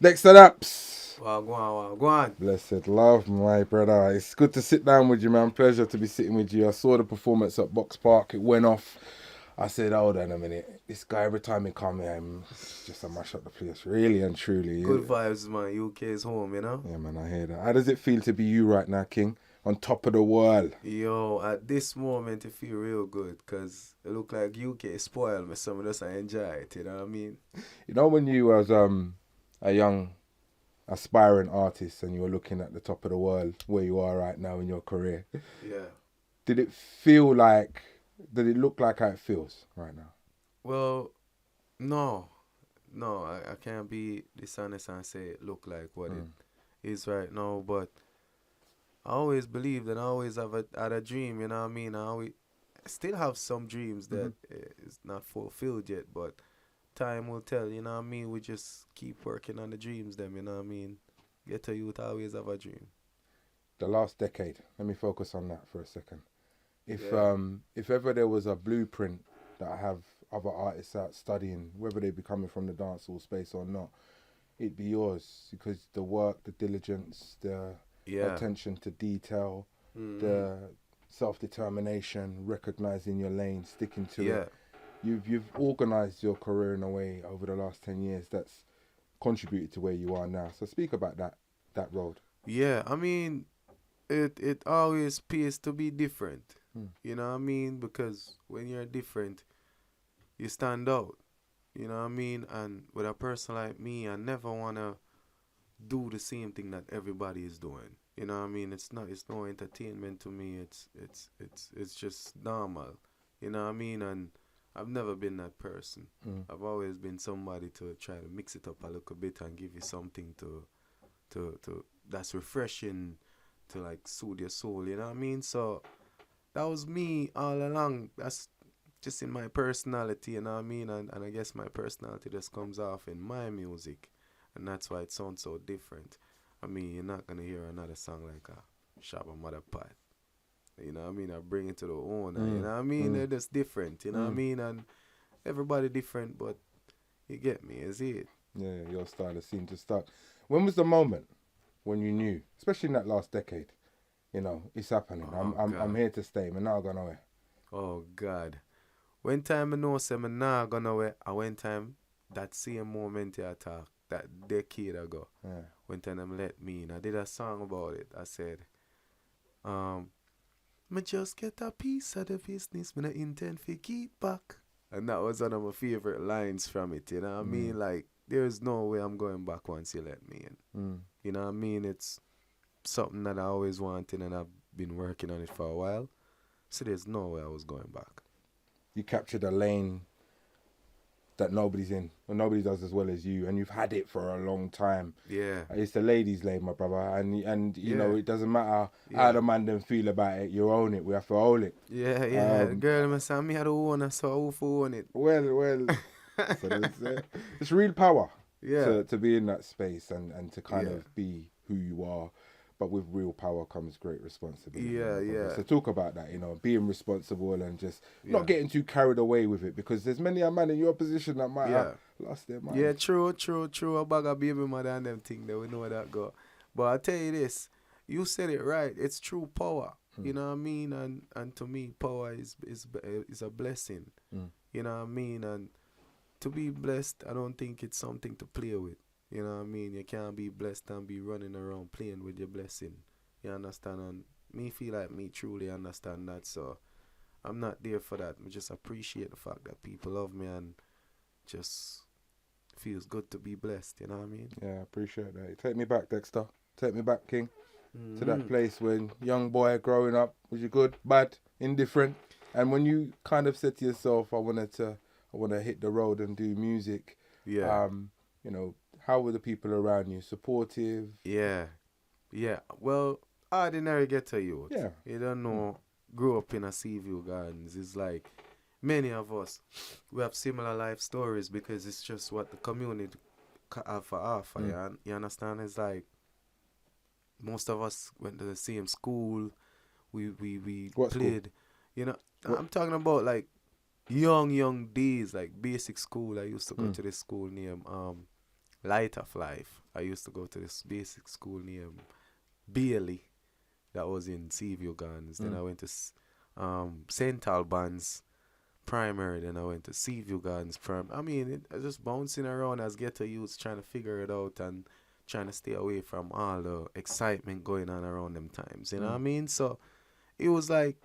Dexta Daps. Go on. Blessed love, my brother. It's good to sit down with you, man. Pleasure to be sitting with you. I saw the performance at Box Park. It went off. I said, hold on a minute. This guy, every time he come here, it's just a mash up the place. Really and truly. Good vibes, man. UK is home, you know? Yeah, man, I hear that. How does it feel to be you right now, King? On top of the world. Yo, at this moment, it feel real good because it look like UK spoiled me. Some of us, I enjoy it, you know what I mean? You know when you was a young aspiring artist and you were looking at the top of the world where you are right now in your career, Yeah. did it look like how it feels right now? Well, no. No, I can't be dishonest and say it look like what it is right now, but I always believed and I always had a dream, you know what I mean? I still have some dreams that is not fulfilled yet, but time will tell, you know what I mean? We just keep working on the dreams them, you know what I mean? Get a youth always have a dream. The last decade. Let me focus on that for a second. Yeah. If ever there was a blueprint that I have other artists out studying, whether they be coming from the dancehall space or not, it'd be yours because the work, the diligence, the Yeah. attention to detail, Mm-hmm. the self-determination, recognizing your lane, sticking to Yeah. it. You've organized your career in a way over the last 10 years that's contributed to where you are now. So speak about that road. Yeah, I mean, it always pays to be different. Mm. You know what I mean? Because when you're different, you stand out. You know what I mean? And with a person like me, I never wanna do the same thing that everybody is doing. You know what I mean? It's no entertainment to me. It's just normal. You know what I mean? And I've never been that person. Mm. I've always been somebody to try to mix it up a little bit and give you something to that's refreshing to like soothe your soul, you know what I mean? So that was me all along. That's just in my personality, you know what I mean? And I guess my personality just comes off in my music. And that's why it sounds so different. I mean, you're not going to hear another song like a Shabba Mother Pot. You know what I mean? I bring it to the owner. You know what I mean? They're just different. You know what I mean? And everybody different, but you get me. Is it? Yeah, your style has seemed to start. When was the moment when you knew, especially in that last decade, it's happening. I'm here to stay. I'm not going nowhere. Oh God. When time I know say I'm not gonna away, I when time that same moment you talk, that decade ago, Yeah. when time them let me in, I did a song about it. I said, me just get a piece of the business, me no intend to keep back. And that was one of my favorite lines from it, you know what I mean? Like, there's no way I'm going back once you let me in. You know what I mean? It's something that I always wanted and I've been working on it for a while. So there's no way I was going back. You captured a lane that nobody's in, or nobody does as well as you, and you've had it for a long time. Yeah. It's the ladies' lane, my brother, and you know it doesn't matter how the man them feel about it. You own it. We have to own it. Yeah. Girl, I say me had to own it, so who for own it? Well. So it's real power. Yeah. To be in that space and to kind of be who you are. But with real power comes great responsibility. Yeah. So talk about that, being responsible and just not getting too carried away with it, because there's many a man in your position that might have lost their mind. Yeah, true. A bag of baby mother and them thing that we know that go. But I tell you this, you said it right. It's true power. You know what I mean? And to me, power is a blessing. You know what I mean? And to be blessed, I don't think it's something to play with. You know what I mean? You can't be blessed and be running around playing with your blessing. You understand? And me feel like me truly understand that. So I'm not there for that. I just appreciate the fact that people love me and just feels good to be blessed. You know what I mean? Yeah, I appreciate that. Take me back, Dexter. Take me back, King, to that place when young boy growing up, was you good, bad, indifferent? And when you kind of said to yourself, I want to hit the road and do music. Yeah. How were the people around you? Supportive? Yeah. Well, ordinary ghetto youth. Yeah. You don't know, grew up in a Seaview Gardens. It's like many of us, we have similar life stories because it's just what the community have for offer. You understand? It's like most of us went to the same school. We What played. school? You know, I'm talking about like young days, like basic school. I used to go to this school named Light of Life. I used to go to this basic school near Bailey that was in Seaview Gardens. Then I went to St. Albans Primary. Then I went to Seaview Gardens Primary. I mean, I just bouncing around as ghetto youths trying to figure it out and trying to stay away from all the excitement going on around them times. You know what I mean? So it was like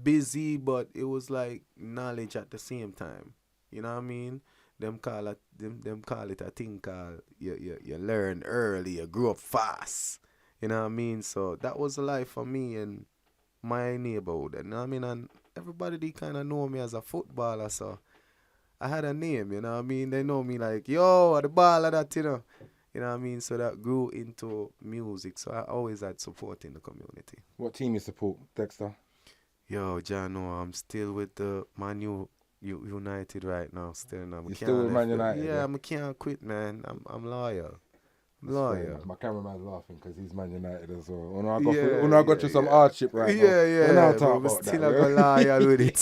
busy, but it was like knowledge at the same time. You know what I mean? Them call it a thing called you learn early, you grew up fast. You know what I mean? So that was the life for me and my neighborhood. And you know what I mean? And everybody they kinda know me as a footballer, so I had a name, you know what I mean? They know me like, yo, the baller that, you know. You know what I mean? So that grew into music. So I always had support in the community. What team you support, Dexta? Yo, John, I'm still with the Man United right now. You're still with Man United? Yeah, I can't quit, man. I'm loyal. I'm loyal. My cameraman's laughing because he's Man United as well. When I go through some hardship right now. Yeah. I'll talk about still that. I go loyal with it.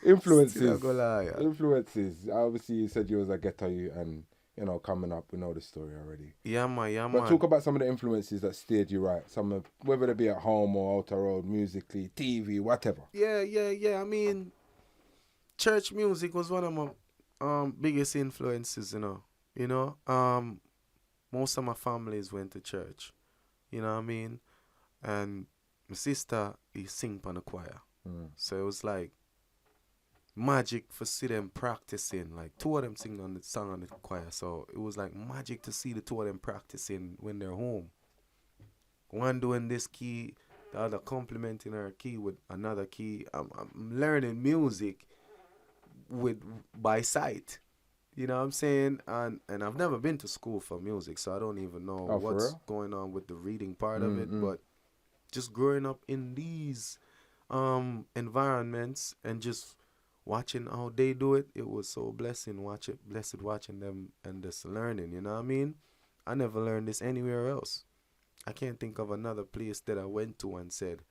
Influences. Obviously, you said you was a ghetto youth and, you know, coming up, we know the story already. Yeah, man. But talk about some of the influences that steered you right. Whether they be at home or out the road, musically, TV, whatever. Yeah. I mean, church music was one of my biggest influences, you know. Most of my families went to church, you know what I mean? And my sister, he sing on the choir. So it was like magic for see them practicing. Like 2 of them sing on the song on the choir. So it was like magic to see the 2 of them practicing when they're home. One doing this key, the other complementing her key with another key. I'm learning music by sight. You know what I'm saying? And I've never been to school for music, so I don't even know what's going on with the reading part of it. But just growing up in these environments and just watching how they do it, it was so blessed watching them and just learning, you know what I mean? I never learned this anywhere else. I can't think of another place that I went to and said,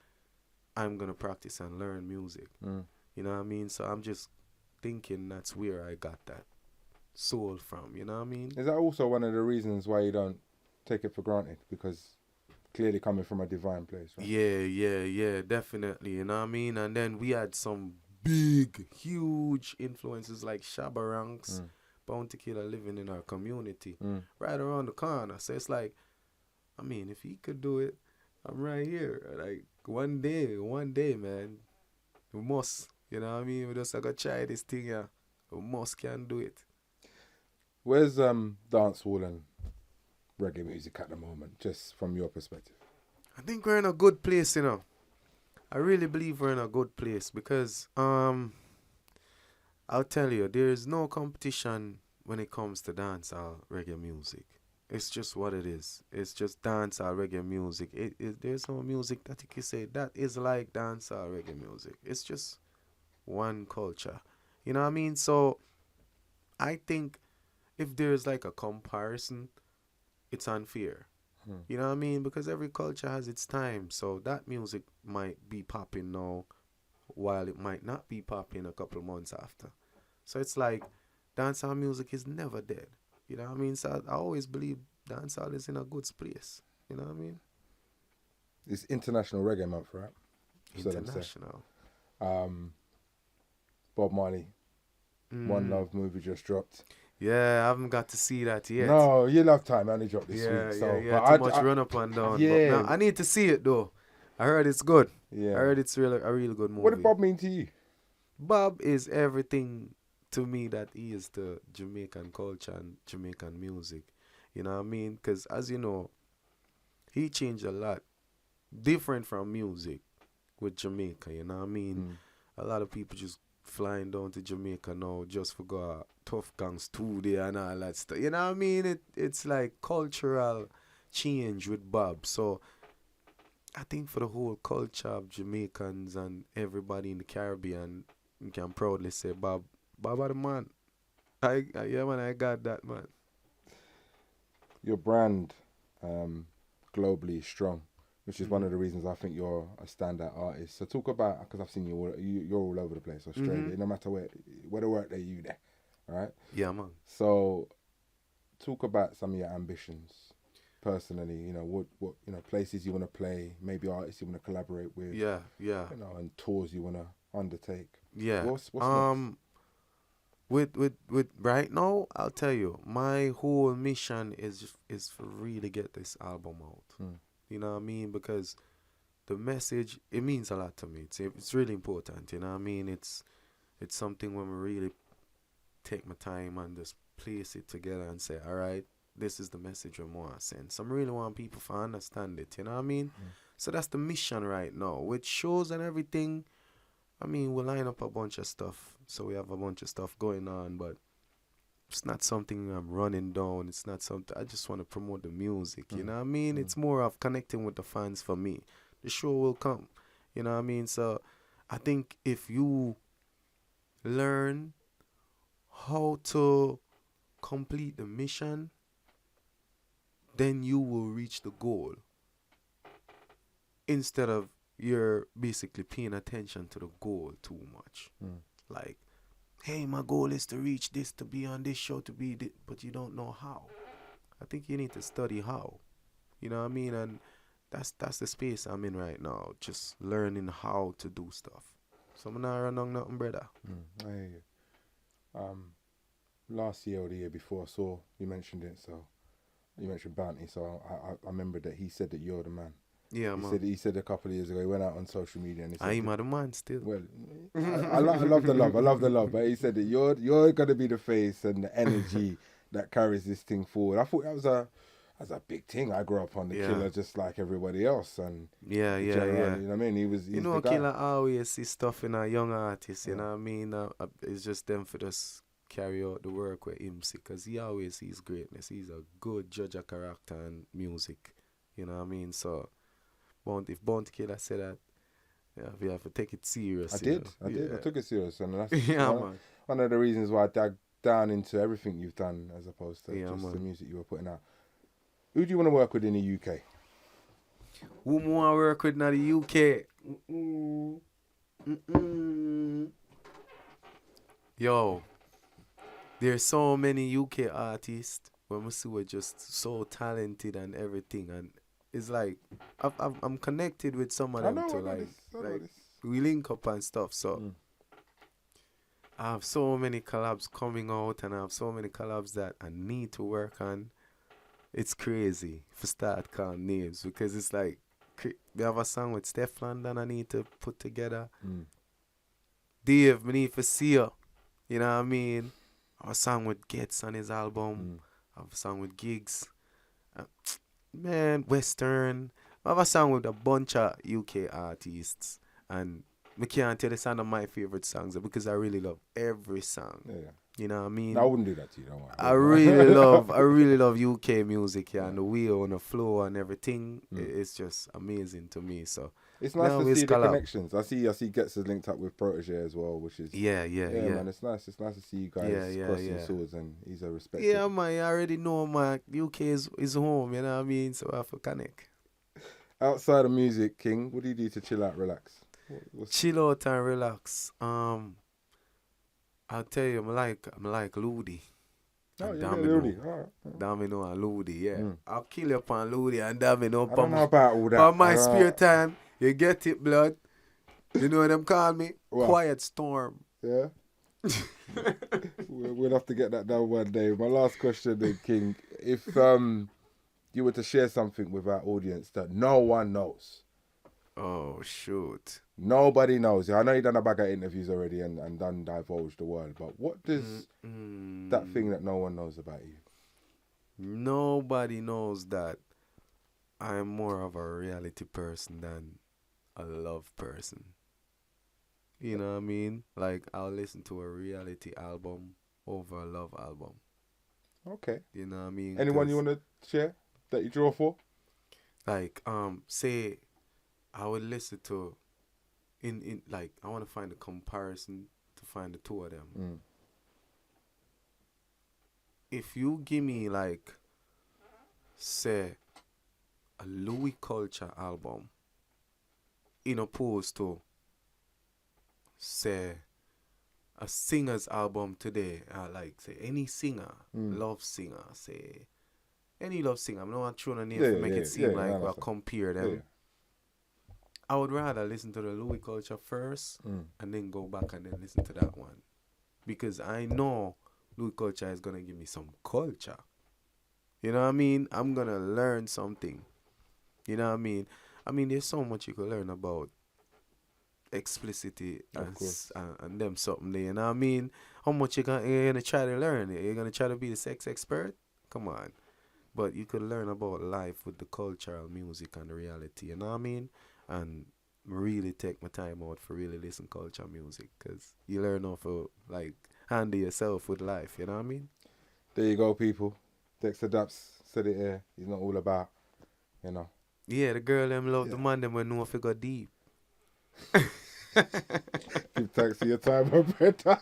I'm going to practice and learn music. You know what I mean? So I'm just thinking that's where I got that soul from, you know what I mean? Is that also one of the reasons why you don't take it for granted? Because clearly coming from a divine place, right? Yeah, definitely, you know what I mean? And then we had some big, huge influences like Shabba Ranks, Bounty Killer living in our community, right around the corner. So it's like, I mean, if he could do it, I'm right here. Like, one day, man, we must, you know what I mean? We just gotta try this thing, yeah. We must can do it. Where's dancehall and reggae music at the moment, just from your perspective? I think we're in a good place, you know. I really believe we're in a good place because I'll tell you, there's no competition when it comes to dancehall reggae music. It's just what it is. It's just dancehall reggae music. There's no music that you can say that is like dancehall reggae music. It's just one culture. You know what I mean? So I think if there's like a comparison, it's unfair. You know what I mean? Because every culture has its time. So that music might be popping now while it might not be popping a couple months after. So it's like dancehall music is never dead. You know what I mean? So I always believe dancehall is in a good place. You know what I mean? It's International Reggae Month, right? International. Bob Marley, One Love movie just dropped. Yeah, I haven't got to see that yet. No, you love time. I only dropped this week. So, too much run up and down. Yeah. But I need to see it though. I heard it's good. Yeah. I heard it's really a really good movie. What did Bob mean to you? Bob is everything to me that he is to Jamaican culture and Jamaican music. You know what I mean? Because as you know, he changed a lot. Different from music with Jamaica, you know what I mean? A lot of people just flying down to Jamaica now just for go a Tough Gang studio and all that stuff. You know what I mean? It's like cultural change with Bob. So I think for the whole culture of Jamaicans and everybody in the Caribbean, you can proudly say Bob are the man. I got that, man. Your brand, globally strong, which is one of the reasons I think you're a standout artist. So talk about, because I've seen you're all over the place, Australia, no matter where the work that you there, right? Yeah, man. So talk about some of your ambitions personally. You know, what places you want to play, maybe artists you want to collaborate with. Yeah. And tours you want to undertake. Yeah. What's next? With right now, I'll tell you, my whole mission is to really get this album out. You know what I mean? Because the message, it means a lot to me. It's really important. You know what I mean? It's something when we really take my time and just place it together and say, all right, this is the message I want to send. So I really want people to understand it. You know what I mean? So that's the mission right now. With shows and everything, I mean, we'll line up a bunch of stuff. So we have a bunch of stuff going on, but it's not something I'm running down. It's not something, I just want to promote the music. You know what I mean? It's more of connecting with the fans for me. The show will come. You know what I mean? So I think if you learn how to complete the mission, then you will reach the goal. Instead of you're basically paying attention to the goal too much. Like, hey, my goal is to reach this, to be on this show, to be this, but you don't know how. I think you need to study how. You know what I mean? And that's the space I'm in right now, just learning how to do stuff. So I'm not running nothing, brother. I hear you. Last year or the year before, I saw you mentioned it. So you mentioned Bounty. So I remember that he said that you're the man. Yeah, man. He said a couple of years ago, he went out on social media and he said, I'm the man still. well, I love the love. I love the love. But he said that you're going to be the face and the energy that carries this thing forward. I thought that was a big thing. I grew up on the Killer just like everybody else. And yeah. You know what I mean? He's you know, the guy. Killer always see stuff in a young artist, you know what I mean? It's just them for just carry out the work with him, because he always sees greatness. He's a good judge of character and music, you know what I mean? So, if Bounty Killer said that, yeah, we have to take it serious. I did. I took it serious. And that's man. one of the reasons why I dug down into everything you've done as opposed to just man. the music you were putting out. Who do you want to work with in the UK? Who want to work with in the UK? Yo, there's so many UK artists when we see we're just so talented and everything, and it's like I'm connected with some of them we link up and stuff. So I have so many collabs coming out, and I have so many collabs that I need to work on. It's crazy for start calling names, because it's like we have a song with Steph London I need to put together. Dave, we need to see you. You know what I mean? I have a song with Getz on his album. I have a song with Gigs. Western. I have a song with a bunch of UK artists. And I can't tell you some of my favorite songs because I really love every song. Yeah. You know what I mean? No, I wouldn't do that to you, don't worry. I really love UK music, and the wheel and the flow and everything. It's just amazing to me. So it's nice to see the connections. I see Getz is linked up with Protege as well, which is yeah, man. It's nice to see you guys crossing swords, and he's a respect. Yeah, man. I already know my UK is home. You know what I mean? So I have to connect. Outside of music, King, what do you do to chill out, relax? Chill out and relax. I'll tell you, I'm like Ludi. Oh, yeah, Ludi. All right. Domino and Ludi, yeah. I'll kill you upon Ludi and Domino. I don't know about all that. On my spare time, you get it, blood. You know what them call me? What? Quiet Storm. Yeah. We'll have to get that done one day. My last question then, King. If you were to share something with our audience that no one knows. Oh, shoot. Nobody knows. I know you've done a bag of interviews already and done Divulge the World, but what does that thing that no one knows about you? Nobody knows that I'm more of a reality person than a love person. You know what I mean? Like, I'll listen to a reality album over a love album. Okay. You know what I mean? Anyone you want to share that you draw for? Like, say I would listen to in like, I want to find a comparison to find the two of them. If you give me, like, say, a Louis Culture album in opposed to, say, a singer's album today, like say any singer, love singer, say any love singer, I'm not throwing a name to make it seem like we'll compare them. Yeah. I would rather listen to the Louis Culture first and then go back and then listen to that one. Because I know Louis Culture is going to give me some culture. You know what I mean? I'm going to learn something. You know what I mean? I mean, there's so much you can learn about explicitity and them something there. You know what I mean? How much you're going to try to learn? You're going to try to be the sex expert? Come on. But you could learn about life with the cultural music and the reality. You know what I mean? And really take my time out for really listen culture music, because you learn how to like handle yourself with life. You know what I mean? There you go, people. Dexta Daps said it here. He's not all about, you know. Yeah, the girl them love the man them when no if it go deep. Give thanks for your time, my brother.